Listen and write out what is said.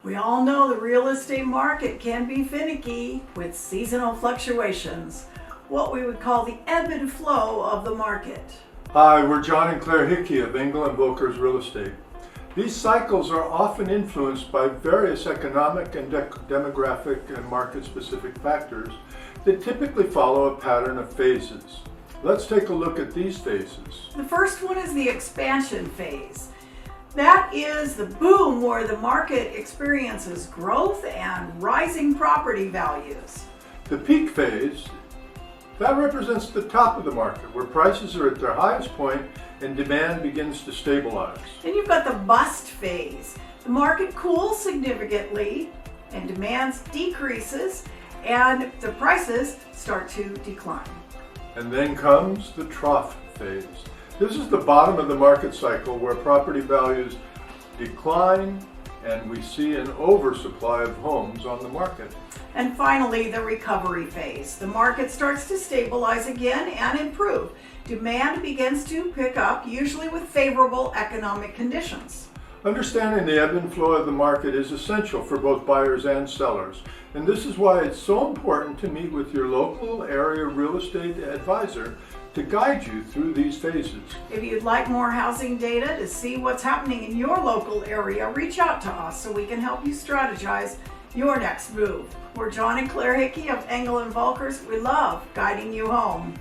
We all know the real estate market can be finicky with seasonal fluctuations, what we would call the ebb and flow of the market. Hi, we're John and Claire.Hickey of Engel and Voelkers Real Estate. These cycles are often influenced by various economic and demographic and market-specific factors that typically follow a pattern of phases. Let's take a look at these phases. The first one is the expansion phase. That is the boom where the market experiences growth and rising property values. The peak phase, that represents the top of the market, where prices are at their highest point and demand begins to stabilize. Then you've got the bust phase. The market cools significantly and demand decreases and the prices start to decline. And then comes the trough phase. This is the bottom of the market cycle where property values decline and we see an oversupply of homes on the market. And finally, the recovery phase. The market starts to stabilize again and improve. Demand begins to pick up, usually with favorable economic conditions. Understanding the ebb and flow of the market is essential for both buyers and sellers. And this is why it's so important to meet with your local area real estate advisor to guide you through these phases. If you'd like more housing data to see what's happening in your local area, reach out to us so we can help you strategize your next move. We're John and Claire Hickey of Engel and Voelkers. We love guiding you home.